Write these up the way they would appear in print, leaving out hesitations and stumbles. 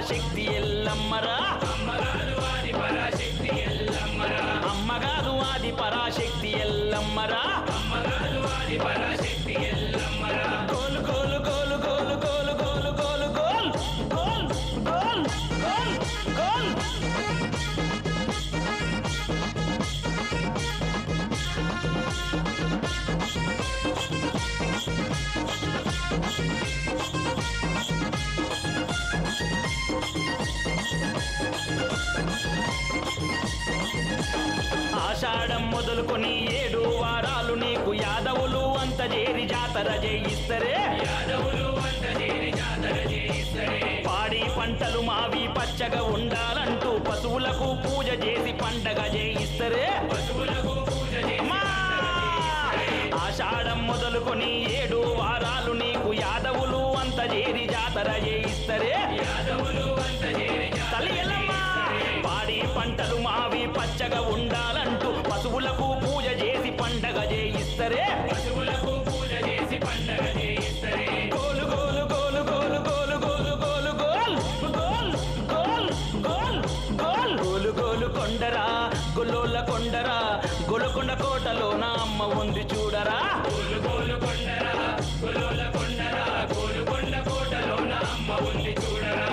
పరాశక్తి ఎల్లమ్మరా అమ్మగారు ఆది పరాశక్తి ఎల్లమ్మరా అమ్మగారు ఆది పరాశక్తి ఎల్లమ్మరా అమ్మగారు ఆది పరాశక్తి ఎల్లమ్మరా గోలు గోలు గోలు గోలు గోలు గోలు గోలు గోల్ గోల్ గోల్ గోల్ గోల్ ఆషాఢం మొదలుకొని 7 వారాలు నీకు యాదవులు అంత చేరి జాతర చేయిస్తరే యాదవులు అంత చేరి జాతర చేయిస్తరే పాడి పంటలు మావి పచ్చగా ఉండాలంటూ పశువులకు పూజ చేసి పండగ చేయిస్తరే పశువులకు పూజ చేసి ఆషాఢం మొదలుకొని 7 వారాలు నీకు యాదవులు అంత చేరి జాతర చేయిస్తరే యాదవులు అంత చేరి తల్లి ఎల్లమ్మ పాడి పంటలు మావి పచ్చగా ఉండాలంటూ పశువులకు పూజ చేసి పండగ చేయిస్తరే పశువులకు పూజ చేసి పండగ చేయిస్తరే గోలు గోలు గోలు గోలు గోలు గోలు గోలు గోల్ గోల్ గోల్ గోల్ గోల్ గోలు గోలు కొండరా గొల్లోల కొండరా గొలకొండ కోటలో నా అమ్మ ఉంది చూడరా గోలు గోలు కొండరా గొల్లోల కొండరా గోలుకొండ కోటలో నా అమ్మ ఉంది చూడరా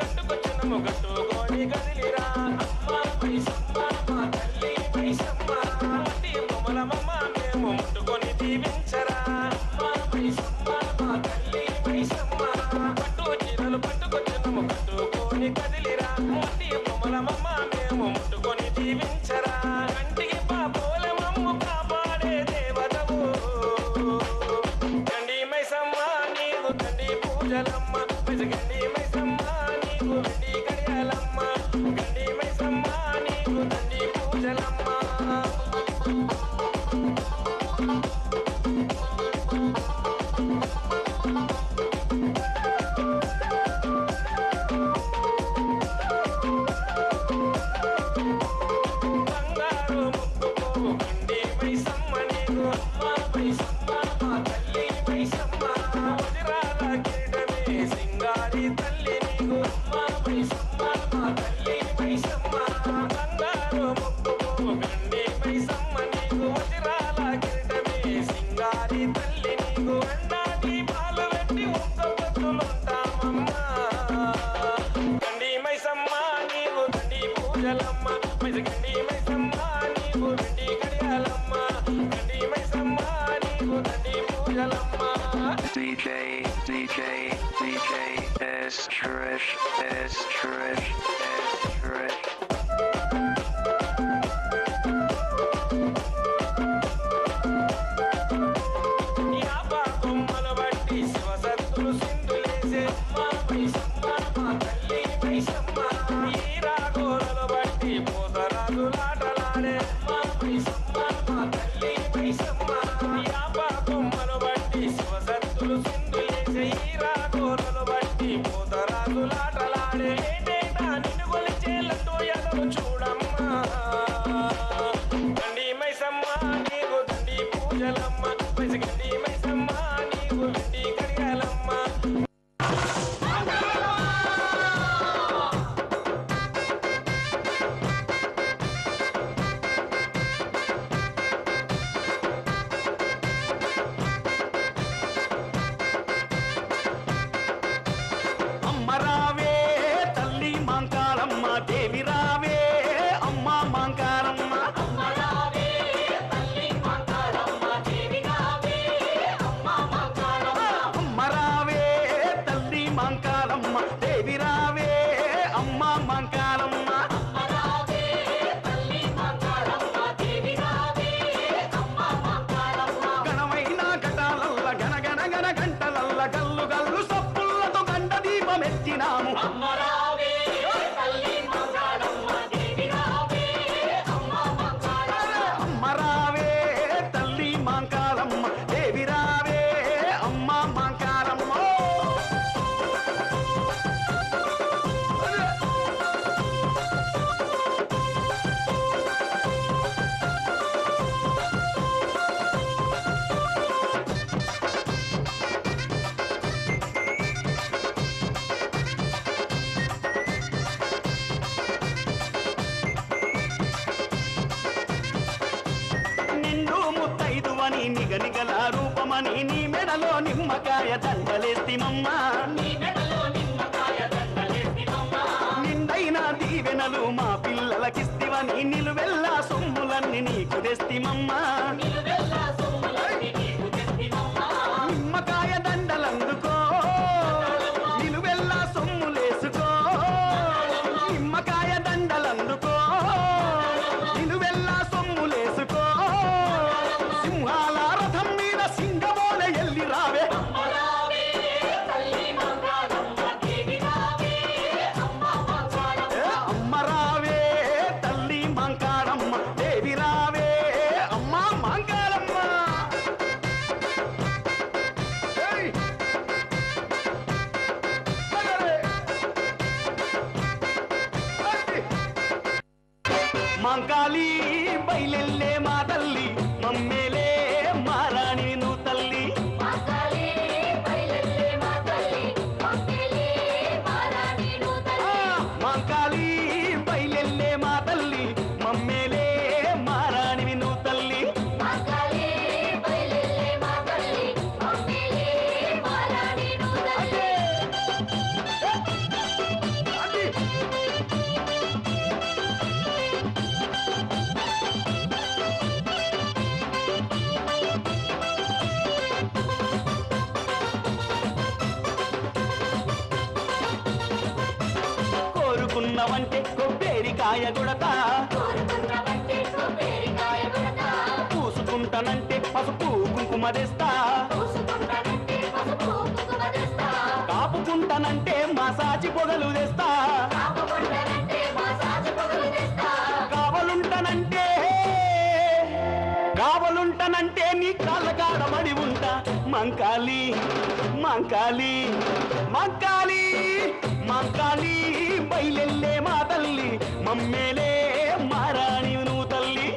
కట్టుకొచ్చునము కట్టుకొని కదిలిరా అమ్మ మైసమ్మ మా తల్లి మైసమ్మ మట్టి బొమ్మలమ్మ మేము ముట్టుకొని దీవించరా అమ్మ మైసమ్మ మా తల్లి మైసమ్మ పట్టు చీరలు పట్టుకొచ్చునము కట్టుకొని కదిలిరా మట్టి బొమ్మలమ్మ మేము ముట్టుకొని దీవించరా కంటికి పాపోలమమ్ము కాపాడే దేవతవు గండి మైసమ్మ నీకు తండ్రి పూజలమ్మ గండి మైసమ్మ వెండి కడియాలమ్మ గండి మైసమ్మ నీకు తండ్రి పూజలమ్మ బంగారు ముక్కుపోవు గండి మైసమ్మ నీకు అమ్మ మైసమ్మ మా తల్లి మైసమ్మ వజ్రాల కిరీటమే సింగారి తల్లి నీకు అమ్మ మైసమ్మ మా తల్లి మైసమ్మ బంగారు ముక్కుపోవు గండి మైసమ్మ నీకు వజ్రాల కిరీటమే సింగారి తల్లి నీకు అండా దీపాలు పెట్టి ఒక్క పొద్దులుంటామమ్మ గండి మైసమ్మ నీకు తండ్రి పూజలమ్మ గండి మైసమ్మ నీకు వెండి కడియాలమ్మ గండి మైసమ్మ నీకు తండ్రి పూజలమ్మ DJ S Trish S Trish S Trish యాపా కొమ్మలు బట్టి శివసత్తులు సింధులేసే మా మైసమ్మ మా తల్లి మైసమ్మ ఈ రాగోరలు బట్టి పోతరాజులాటలాడే మా మైసమ్మ మా తల్లి మైసమ్మ యాపా కొమ్మలు బట్టి శివసత్తులు సింధులేసే ఈ రాగోరలు బట్టి పోతరాజులాటలాడే ఏటేటా నిన్ను కొలిచే లడ్డు ఎదలు చూడమ్మా గండి మైసమ్మ నీకు తండ్రి పూజలమ్మ గండి మైసమ్మ నీకు వెండి కడియాలమ్మ కిస్తివని నీ మెడలో నిమ్మకాయ దండలేస్తిమమ్మా నిండైన దీవెనలు మా పిల్లలకిస్తివని నిలువెల్లా సొమ్ములన్నీ నీకు తెస్తిమమ్మా నిమ్మకాయ దండలందుకో నిలువెల్లా సొమ్ములేసుకో నిమ్మకాయ దండలందుకో నిలువెల్లా సొమ్ములేసుకో సింహాల రథం మీద సింగమోల ఎల్లి రావే అమ్మ రావే తల్లి మంకాళమ్మ దేవి రావే అమ్మ మంకాళమ్మ మంకాళి బయలెల్లే మా తల్లి మమ్మేలే మారాణి నువ్వు తల్లి మంకాళి బయలెల్లే మా తల్లి మమ్మేలే మారాణి నువ్వు తల్లి కోరుకున్నవంటే కొబ్బేరికాయ గుడతా పూసుకుంటానంటే పసుపు కుంకుమ తెస్తా కాపుకుంటానంటే మసాచి పొగలు తెస్తా కావలుంటానంటే నీ కాళ్ళ కాడమడి ఉంటా మంకాళి మంకాళి మంకాళి మంకాళి బయలెల్లే మా తల్లి మమ్మేలే మారాణి నువ్వు తల్లి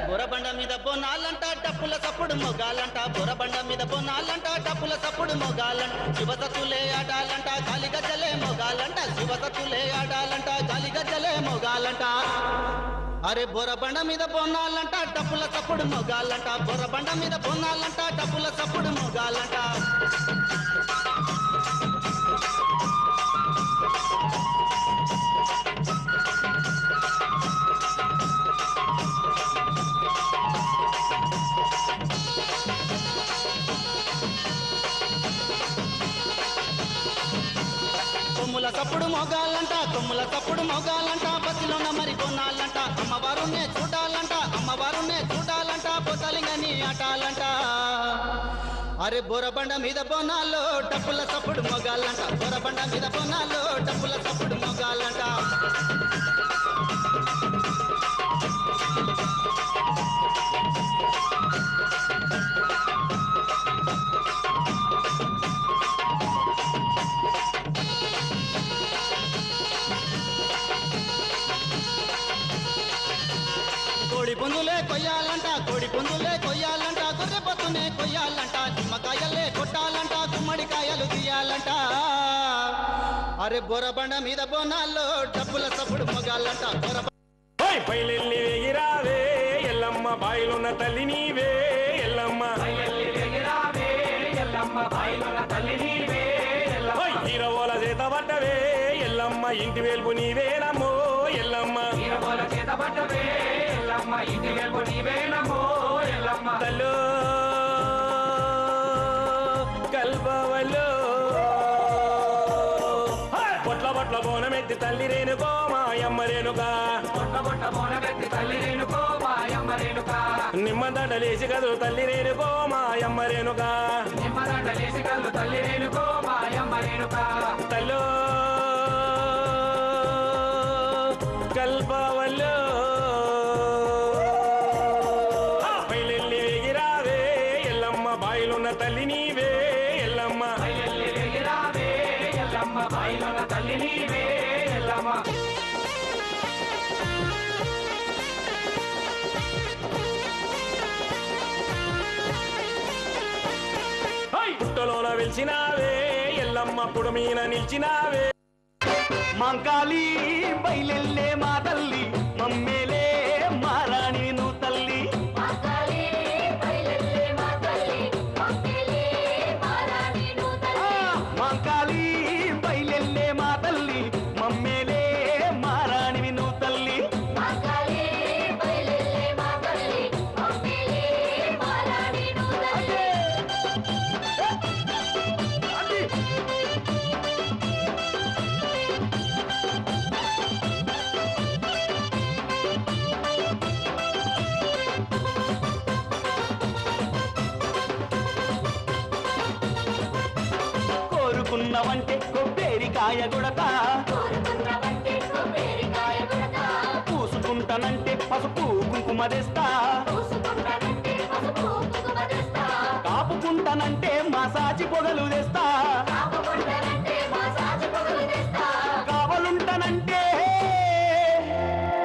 బొరబండ మీద బోనాలంట డప్పుల సప్పుడు మొగాలంట బొరబండ మీద బోనాలంట డప్పుల సప్పుడు మొగాలంట శివసతులే ఆడాలంట గాలి గజ్జలే మొగాలంట శివసతులే ఆడాలంట గాలి గజ్జలే మొగాలంట అరే బొరబండ మీద బోనాలంట డప్పుల సప్పుడు మొగాలంట బొరబండ మీద బోనాలంట డప్పుల సప్పుడు మొగాలంట కొమ్ముల సప్పుడు మొగాలంట కొమ్ముల సప్పుడు మొగాలంట బస్సులోన మరి కొనాలంట అమ్మవారునే చూడాలంట పొతలింగని ఆటాలంట అరే బొరబండ మీద బోనాల్లో డప్పుల సప్పుడు మొగాలంట బొరబండ మీద బోనాల్లో డప్పుల సప్పుడు మొగాలంట కోడి పుంజులే కొయ్యాలంట గొర్రె పత్తునే కొయ్యాలంట నిమ్మకాయలే కొట్టాలంట గుమ్మడికాయలు తీయాలంట అరే బొరబండ మీద బోనాల్లో డప్పుల సప్పుడు మొగాలంట బయలెల్లి వేగిరావే ఎల్లమ్మ బాయిలున్న తల్లి నీవే ఎల్లమ్మ ఈరవోల చేత పట్టవే ఎల్లమ్మ ఇంటి వేల్పు నీవేనమ్మో ఎల్లమ్మ తల్లు కల్పవల్లో బొట్ల బోనమెత్తి తల్లి రేణుకో మాయమ్మ రేణుకా నిమ్మ దండలేసి కదులు తల్లి రేణుకో మాయమ్మ రేణుకా తల్లు కల్పవల్లో బయలెల్లి వేగిరావే ఎల్లమ్మ బాయిలున్న తల్లి నీవే ఎల్లమ్మ పుట్టలోన వెలిసినావే ఎల్లమ్మ పుడమీన నిలిచినావే మంకాళి బయలెల్లే మా తల్లి మమ్మేలే మారాణి నువ్వు తల్లి మంకాళి బయలెల్లే మా తల్లి మమ్మేలే మారాణివి నువ్వు తల్లి కోరుకున్నవంటే కొబ్బేరికాయ గుడతా పూసుకుంటానంటే పసుపు కుంకుమ తెస్తా కాపుకుంటానంటే మసాచి పొగలు తెస్తా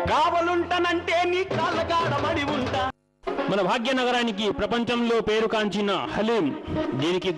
కావలుంటానంటే నీ కాళ్ళ కాడబడి ఉంటా. మన భాగ్యనగరానికి ప్రపంచంలో పేరు కాంచిన హలీం, దీనికి